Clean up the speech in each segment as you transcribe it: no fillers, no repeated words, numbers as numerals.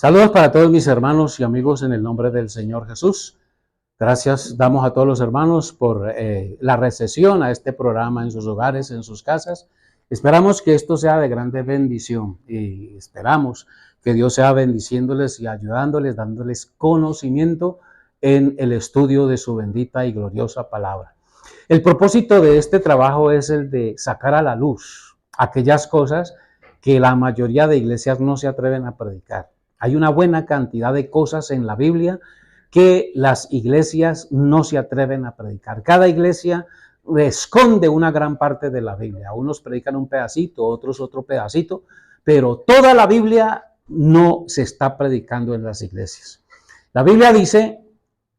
Saludos para todos mis hermanos y amigos en el nombre del Señor Jesús. Gracias damos a todos los hermanos por la recepción a este programa en sus hogares, en sus casas. Esperamos que esto sea de grande bendición y esperamos que Dios sea bendiciéndoles y ayudándoles, dándoles conocimiento en el estudio de su bendita y gloriosa palabra. El propósito de este trabajo es el de sacar a la luz aquellas cosas que la mayoría de iglesias no se atreven a predicar. Hay una buena cantidad de cosas en la Biblia que las iglesias no se atreven a predicar. Cada iglesia esconde una gran parte de la Biblia. Unos predican un pedacito, otros otro pedacito, pero toda la Biblia no se está predicando en las iglesias. La Biblia dice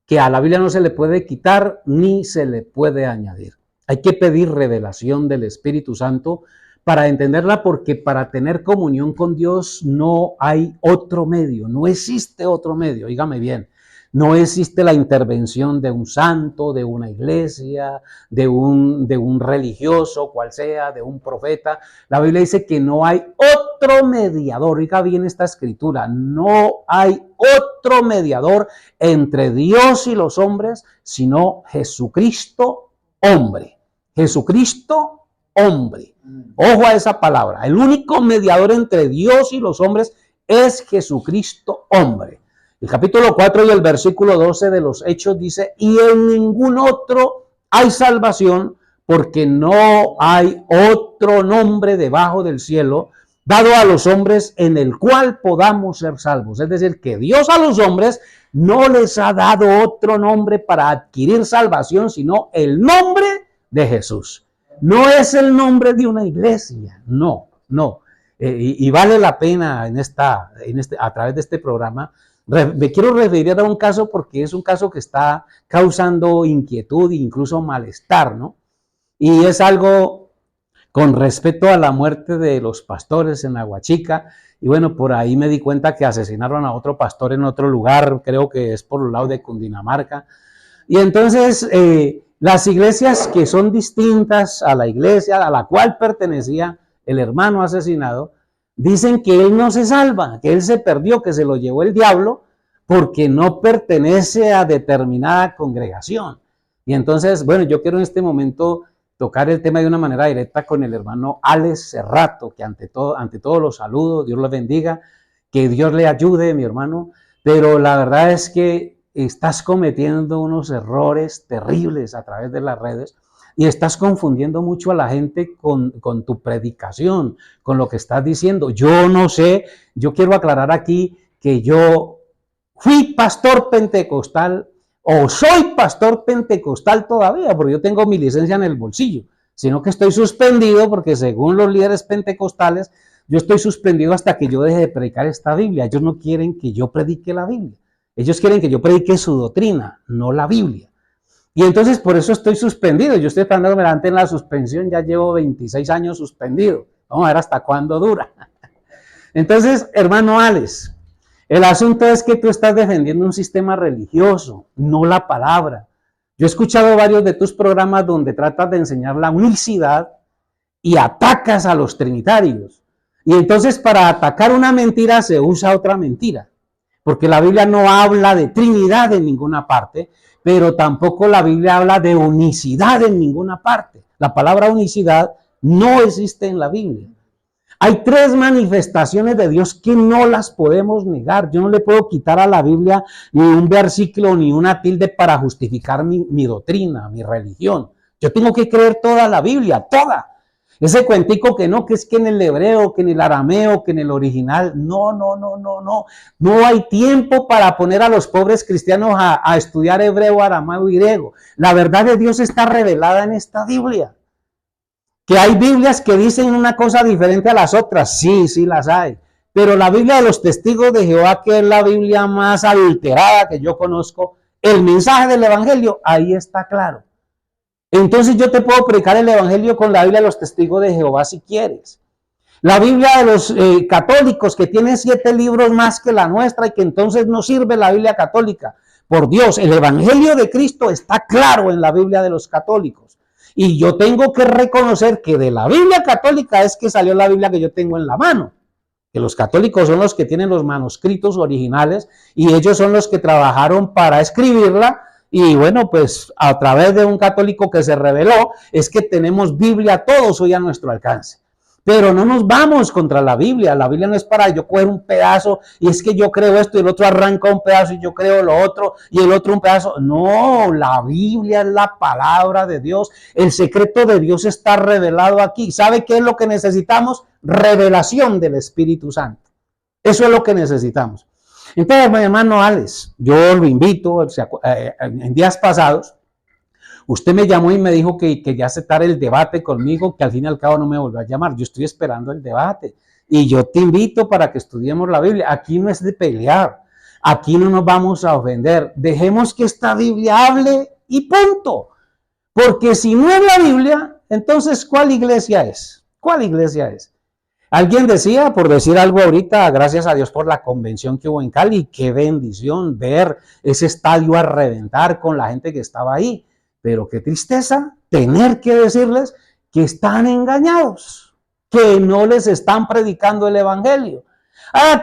que a la Biblia no se le puede quitar ni se le puede añadir. Hay que pedir revelación del Espíritu Santo para entenderla, porque para tener comunión con Dios no hay otro medio, no existe otro medio, dígame bien. No existe la intervención de un santo, de una iglesia, de un religioso, cual sea, de un profeta. La Biblia dice que no hay otro mediador. Oiga bien esta escritura, no hay otro mediador entre Dios y los hombres, sino Jesucristo, hombre. Jesucristo, hombre. Ojo a esa palabra. El único mediador entre Dios y los hombres es Jesucristo, hombre. El capítulo 4 y el versículo 12 de los Hechos dice: y en ningún otro hay salvación, porque no hay otro nombre debajo del cielo dado a los hombres en el cual podamos ser salvos. Es decir, que Dios a los hombres no les ha dado otro nombre para adquirir salvación, sino el nombre de Jesús. No es el nombre de una iglesia, no. Y vale la pena a través de este programa. Me quiero referir a un caso porque es un caso que está causando inquietud e incluso malestar, ¿no? Y es algo con respecto a la muerte de los pastores en Aguachica. Y bueno, por ahí me di cuenta que asesinaron a otro pastor en otro lugar, creo que es por el lado de Cundinamarca. Y entonces las iglesias que son distintas a la iglesia a la cual pertenecía el hermano asesinado, dicen que él no se salva, que él se perdió, que se lo llevó el diablo porque no pertenece a determinada congregación. Y entonces, bueno, yo quiero en este momento tocar el tema de una manera directa con el hermano Alex Cerrato, que ante todo los saludo, Dios lo bendiga, que Dios le ayude, mi hermano, pero la verdad es que estás cometiendo unos errores terribles a través de las redes y estás confundiendo mucho a la gente con tu predicación, con lo que estás diciendo. Yo no sé, yo quiero aclarar aquí que yo fui pastor pentecostal o soy pastor pentecostal todavía, porque yo tengo mi licencia en el bolsillo, sino que estoy suspendido porque según los líderes pentecostales, yo estoy suspendido hasta que yo deje de predicar esta Biblia. Ellos no quieren que yo predique la Biblia. Ellos quieren que yo predique su doctrina, no la Biblia. Y entonces por eso estoy suspendido. Yo estoy esperando delante en la suspensión, ya llevo 26 años suspendido. Vamos a ver hasta cuándo dura. Entonces, hermano Alex, el asunto es que tú estás defendiendo un sistema religioso, no la palabra. Yo he escuchado varios de tus programas donde tratas de enseñar la unicidad y atacas a los trinitarios. Y entonces para atacar una mentira se usa otra mentira. Porque la Biblia no habla de Trinidad en ninguna parte, pero tampoco la Biblia habla de unicidad en ninguna parte. La palabra unicidad no existe en la Biblia. Hay tres manifestaciones de Dios que no las podemos negar. Yo no le puedo quitar a la Biblia ni un versículo ni una tilde para justificar mi doctrina, mi religión. Yo tengo que creer toda la Biblia, toda. Ese cuentico que no, que es que en el hebreo, que en el arameo, que en el original, no. No hay tiempo para poner a los pobres cristianos a estudiar hebreo, arameo y griego. La verdad de Dios está revelada en esta Biblia. Que hay Biblias que dicen una cosa diferente a las otras, sí las hay. Pero la Biblia de los Testigos de Jehová, que es la Biblia más adulterada que yo conozco, el mensaje del Evangelio, ahí está claro. Entonces yo te puedo predicar el Evangelio con la Biblia de los Testigos de Jehová si quieres. La Biblia de los católicos, que tiene 7 libros más que la nuestra y que entonces no sirve la Biblia católica. Por Dios, el Evangelio de Cristo está claro en la Biblia de los católicos. Y yo tengo que reconocer que de la Biblia católica es que salió la Biblia que yo tengo en la mano. que los católicos son los que tienen los manuscritos originales y ellos son los que trabajaron para escribirla. Y bueno, pues a través de un católico que se reveló, es que tenemos Biblia todos hoy a nuestro alcance. Pero no nos vamos contra la Biblia no es para yo coger un pedazo y es que yo creo esto y el otro arranca un pedazo y yo creo lo otro y el otro un pedazo. No, la Biblia es la palabra de Dios, el secreto de Dios está revelado aquí. ¿Sabe qué es lo que necesitamos? Revelación del Espíritu Santo. Eso es lo que necesitamos. Entonces, mi hermano Alex, yo lo invito, en días pasados, usted me llamó y me dijo que quería aceptar el debate conmigo, que al fin y al cabo no me volvió a llamar. Yo estoy esperando el debate y yo te invito para que estudiemos la Biblia. Aquí no es de pelear, aquí no nos vamos a ofender. Dejemos que esta Biblia hable y punto. Porque si no es la Biblia, entonces ¿cuál iglesia es? ¿Cuál iglesia es? Alguien decía, por decir algo ahorita, gracias a Dios por la convención que hubo en Cali, qué bendición ver ese estadio a reventar con la gente que estaba ahí. Pero qué tristeza tener que decirles que están engañados, que no les están predicando el evangelio.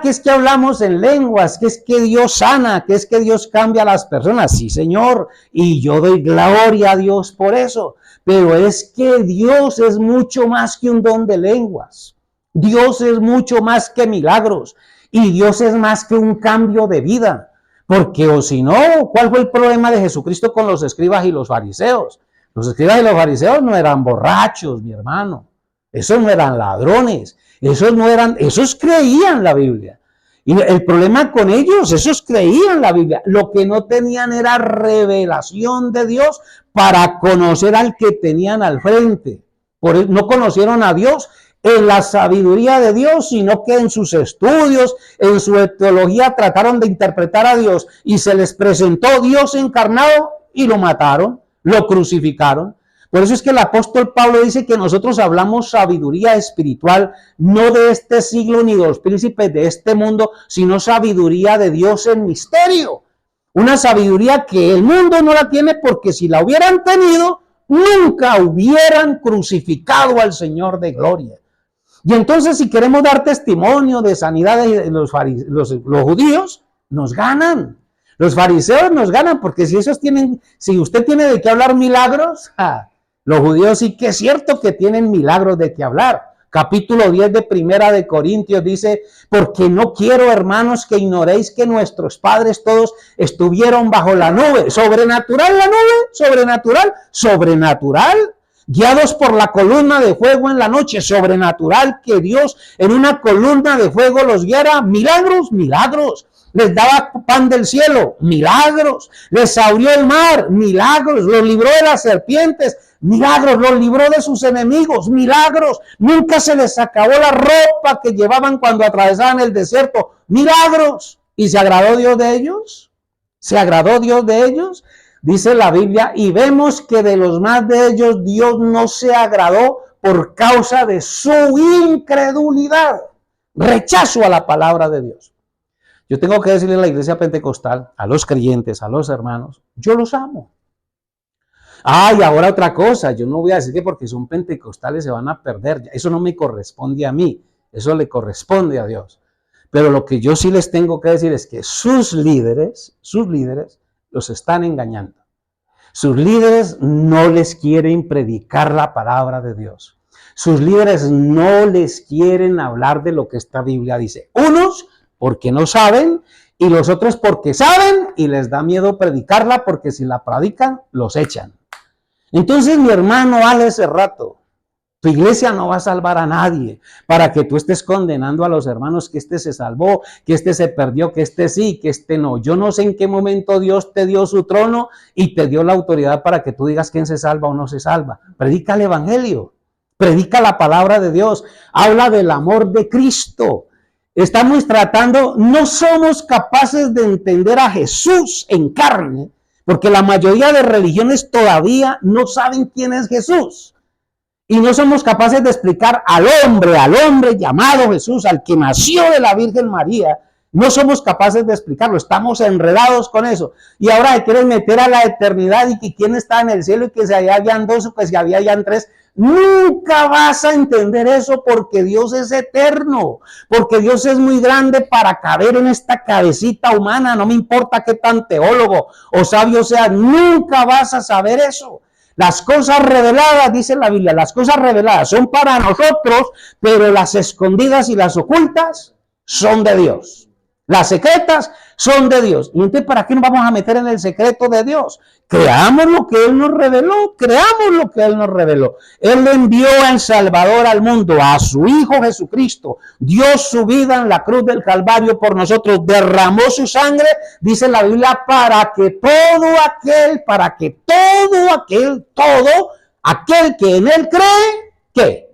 Que es que hablamos en lenguas, que es que Dios sana, que es que Dios cambia a las personas. Sí, Señor, y yo doy gloria a Dios por eso. Pero es que Dios es mucho más que un don de lenguas. Dios es mucho más que milagros. Y Dios es más que un cambio de vida. Porque o si no, ¿cuál fue el problema de Jesucristo con los escribas y los fariseos? Los escribas y los fariseos no eran borrachos, mi hermano. Esos no eran ladrones. Esos creían la Biblia. Y el problema con ellos, esos creían la Biblia. Lo que no tenían era revelación de Dios para conocer al que tenían al frente. Por eso no conocieron a Dios en la sabiduría de Dios, sino que en sus estudios, en su teología trataron de interpretar a Dios y se les presentó Dios encarnado y lo mataron, lo crucificaron. Por eso es que el apóstol Pablo dice que nosotros hablamos sabiduría espiritual, no de este siglo ni de los príncipes de este mundo, sino sabiduría de Dios en misterio. Una sabiduría que el mundo no la tiene porque si la hubieran tenido, nunca hubieran crucificado al Señor de gloria. Y entonces si queremos dar testimonio de sanidad de los judíos, nos ganan. Los fariseos nos ganan porque si usted tiene de qué hablar milagros, los judíos sí que es cierto que tienen milagros de qué hablar. Capítulo 10 de Primera de Corintios dice, porque no quiero, hermanos, que ignoréis que nuestros padres todos estuvieron bajo la nube. ¿Sobrenatural la nube? ¿Sobrenatural? ¿Sobrenatural? Guiados por la columna de fuego en la noche, sobrenatural que Dios en una columna de fuego los guiara, milagros, milagros. Les daba pan del cielo, milagros. Les abrió el mar, milagros. Los libró de las serpientes, milagros. Los libró de sus enemigos, milagros. Nunca se les acabó la ropa que llevaban cuando atravesaban el desierto, milagros. ¿Y se agradó Dios de ellos? ¿Se agradó Dios de ellos? Dice la Biblia, y vemos que de los más de ellos Dios no se agradó por causa de su incredulidad, rechazo a la palabra de Dios. Yo tengo que decirle a la iglesia pentecostal, a los creyentes, a los hermanos, yo los amo. Y ahora otra cosa, yo no voy a decir que porque son pentecostales se van a perder, eso no me corresponde a mí, eso le corresponde a Dios. Pero lo que yo sí les tengo que decir es que sus líderes los están engañando. Sus líderes no les quieren predicar la palabra de Dios. Sus líderes no les quieren hablar de lo que esta Biblia dice. Unos porque no saben y los otros porque saben y les da miedo predicarla porque si la predican los echan. Entonces, mi hermano Alex Cerrato, tu iglesia no va a salvar a nadie para que tú estés condenando a los hermanos que este se salvó, que este se perdió, que este sí, que este no. Yo no sé en qué momento Dios te dio su trono y te dio la autoridad para que tú digas quién se salva o no se salva. Predica el evangelio, predica la palabra de Dios, habla del amor de Cristo. Estamos tratando, no somos capaces de entender a Jesús en carne, porque la mayoría de religiones todavía no saben quién es Jesús. Y no somos capaces de explicar al hombre llamado Jesús, al que nació de la Virgen María. No somos capaces de explicarlo, estamos enredados con eso. Y ahora quieren meter a la eternidad y que quién está en el cielo y que si allá habían dos o que si habían tres. Nunca vas a entender eso porque Dios es eterno, porque Dios es muy grande para caber en esta cabecita humana. No me importa qué tan teólogo o sabio sea, nunca vas a saber eso. Las cosas reveladas, dice la Biblia, las cosas reveladas son para nosotros, pero las escondidas y las ocultas son de Dios. Las secretas son de Dios. Y entonces, ¿para qué nos vamos a meter en el secreto de Dios? Creamos lo que Él nos reveló, creamos lo que Él nos reveló. Él envió al Salvador al mundo, a su Hijo Jesucristo, dio su vida en la cruz del Calvario por nosotros, derramó su sangre, dice la Biblia, para que todo aquel que en Él cree, que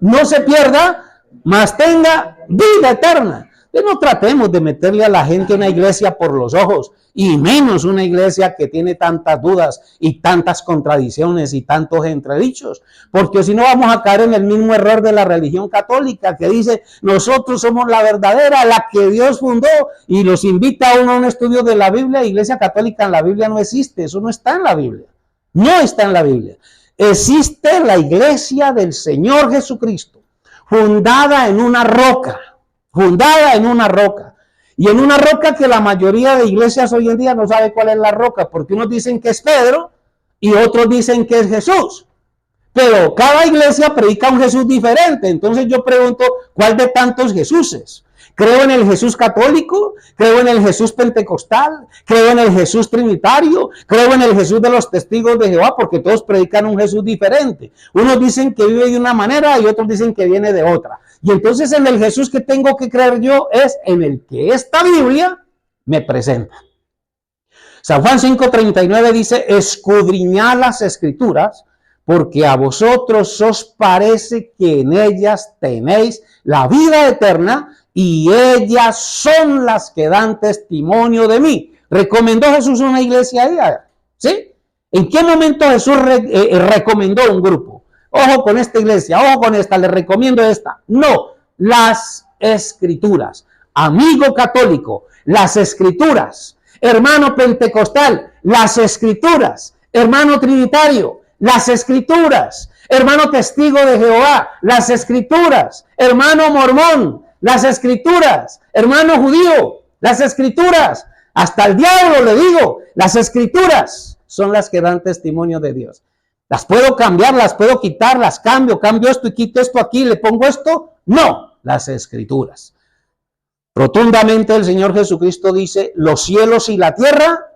no se pierda, mas tenga vida eterna. No tratemos de meterle a la gente una iglesia por los ojos, y menos una iglesia que tiene tantas dudas y tantas contradicciones y tantos entredichos, porque si no vamos a caer en el mismo error de la religión católica, que dice, nosotros somos la verdadera, la que Dios fundó, y los invita a uno a un estudio de la Biblia. Iglesia católica en la Biblia no existe, eso no está en la Biblia, no está en la Biblia. Existe la iglesia del Señor Jesucristo, fundada en una roca, y en una roca que la mayoría de iglesias hoy en día no sabe cuál es la roca, porque unos dicen que es Pedro y otros dicen que es Jesús, pero cada iglesia predica un Jesús diferente. Entonces yo pregunto, ¿cuál de tantos Jesuses? Creo en el Jesús católico, creo en el Jesús pentecostal, creo en el Jesús trinitario, creo en el Jesús de los testigos de Jehová, porque todos predican un Jesús diferente. Unos dicen que vive de una manera y otros dicen que viene de otra. Y entonces en el Jesús que tengo que creer yo es en el que esta Biblia me presenta. San Juan 5:39 dice, escudriñad las Escrituras, porque a vosotros os parece que en ellas tenéis la vida eterna, y ellas son las que dan testimonio de mí. ¿Recomendó Jesús una iglesia ahí? ¿Sí? ¿En qué momento Jesús recomendó un grupo? Ojo con esta iglesia, ojo con esta, le recomiendo esta. No, las Escrituras. Amigo católico, las Escrituras. Hermano pentecostal, las Escrituras. Hermano trinitario, las Escrituras. Hermano testigo de Jehová, las Escrituras. Hermano mormón, las Escrituras. Hermano judío, las Escrituras. Hasta el diablo le digo, las Escrituras son las que dan testimonio de Dios. Las puedo cambiar, las puedo quitar, las cambio esto y quito esto aquí, le pongo esto. No, las Escrituras. Rotundamente el Señor Jesucristo dice, los cielos y la tierra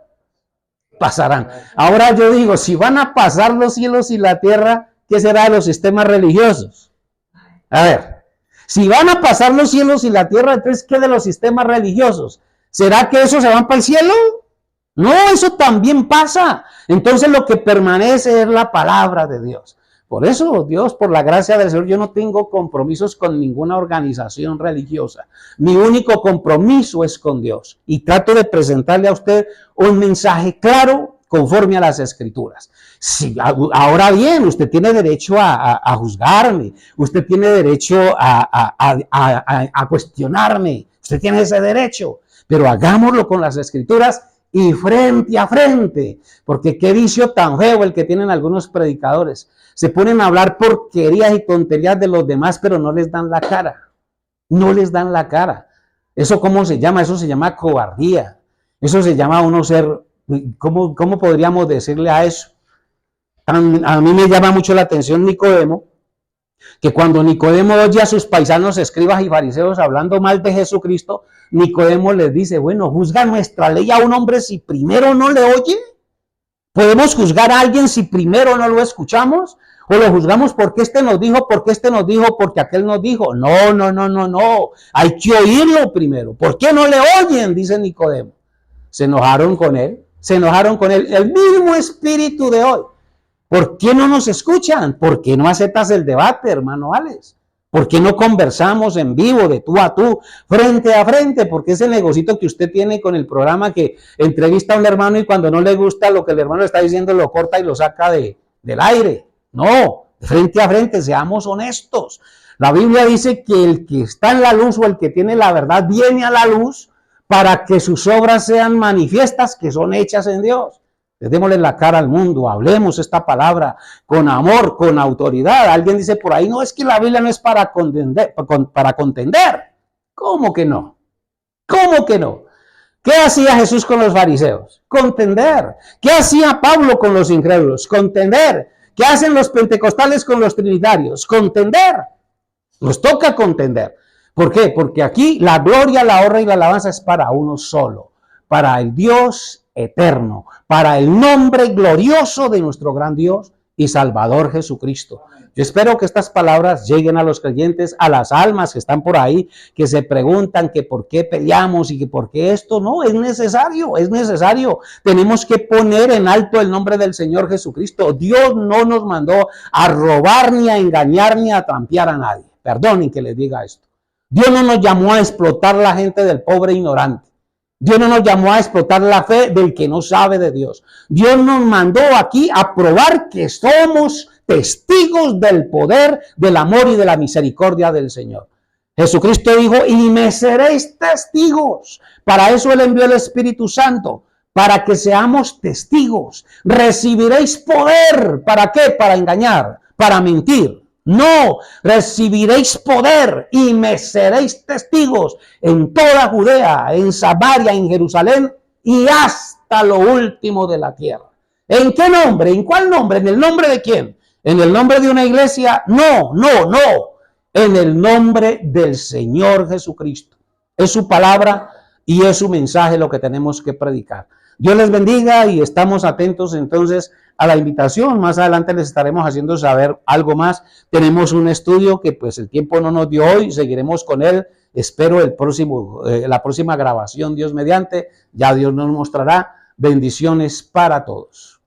pasarán. Ahora yo digo, si van a pasar los cielos y la tierra, ¿qué será de los sistemas religiosos? A ver, si van a pasar los cielos y la tierra, entonces, ¿qué de los sistemas religiosos? ¿Será que esos se van para el cielo? No, eso también pasa. Entonces lo que permanece es la palabra de Dios. Por eso, Dios, por la gracia del Señor, yo no tengo compromisos con ninguna organización religiosa. Mi único compromiso es con Dios. Y trato de presentarle a usted un mensaje claro conforme a las Escrituras. Sí, ahora bien, usted tiene derecho a juzgarme. Usted tiene derecho a cuestionarme. Usted tiene ese derecho. Pero hagámoslo con las Escrituras y frente a frente, porque qué vicio tan feo el que tienen algunos predicadores. Se ponen a hablar porquerías y tonterías de los demás, pero no les dan la cara. No les dan la cara. ¿Eso cómo se llama? Eso se llama cobardía. Eso se llama uno ser, ¿cómo podríamos decirle a eso? A mí me llama mucho la atención Nicodemo, que cuando Nicodemo oye a sus paisanos, escribas y fariseos hablando mal de Jesucristo, Nicodemo les dice, bueno, ¿juzga nuestra ley a un hombre si primero no le oye? ¿Podemos juzgar a alguien si primero no lo escuchamos? ¿O lo juzgamos porque este nos dijo, porque aquel nos dijo? No. Hay que oírlo primero. ¿Por qué no le oyen? Dice Nicodemo. Se enojaron con él. El mismo espíritu de hoy. ¿Por qué no nos escuchan? ¿Por qué no aceptas el debate, hermano Alex? ¿Por qué no conversamos en vivo, de tú a tú, frente a frente? Porque ese negocito que usted tiene con el programa que entrevista a un hermano y cuando no le gusta lo que el hermano está diciendo lo corta y lo saca del aire. No, frente a frente, seamos honestos. La Biblia dice que el que está en la luz o el que tiene la verdad viene a la luz para que sus obras sean manifiestas, que son hechas en Dios. Démosle la cara al mundo, hablemos esta palabra con amor, con autoridad. Alguien dice por ahí, no, es que la Biblia no es para contender. ¿Cómo que no? ¿Cómo que no? ¿Qué hacía Jesús con los fariseos? Contender. ¿Qué hacía Pablo con los incrédulos? Contender. ¿Qué hacen los pentecostales con los trinitarios? Contender. Nos toca contender. ¿Por qué? Porque aquí la gloria, la honra y la alabanza es para uno solo, para el Dios eterno, para el nombre glorioso de nuestro gran Dios y Salvador Jesucristo. Yo espero que estas palabras lleguen a los creyentes, a las almas que están por ahí, que se preguntan que por qué peleamos y que por qué esto. No, es necesario, es necesario. Tenemos que poner en alto el nombre del Señor Jesucristo. Dios no nos mandó a robar, ni a engañar, ni a trampear a nadie. Perdonen que les diga esto. Dios no nos llamó a explotar la gente del pobre ignorante. Dios no nos llamó a explotar la fe del que no sabe de Dios. Dios nos mandó aquí a probar que somos testigos del poder, del amor y de la misericordia del Señor. Jesucristo dijo, y me seréis testigos. Para eso Él envió el Espíritu Santo, para que seamos testigos. Recibiréis poder. ¿Para qué? Para engañar, para mentir. No, recibiréis poder y me seréis testigos en toda Judea, en Samaria, en Jerusalén y hasta lo último de la tierra. ¿En qué nombre? ¿En cuál nombre? ¿En el nombre de quién? ¿En el nombre de una iglesia? No. En el nombre del Señor Jesucristo. Es su palabra y es su mensaje lo que tenemos que predicar. Dios les bendiga y estamos atentos entonces a la invitación. Más adelante les estaremos haciendo saber algo más. Tenemos un estudio que pues el tiempo no nos dio hoy, seguiremos con él. Espero la próxima grabación, Dios mediante, ya Dios nos mostrará. Bendiciones para todos.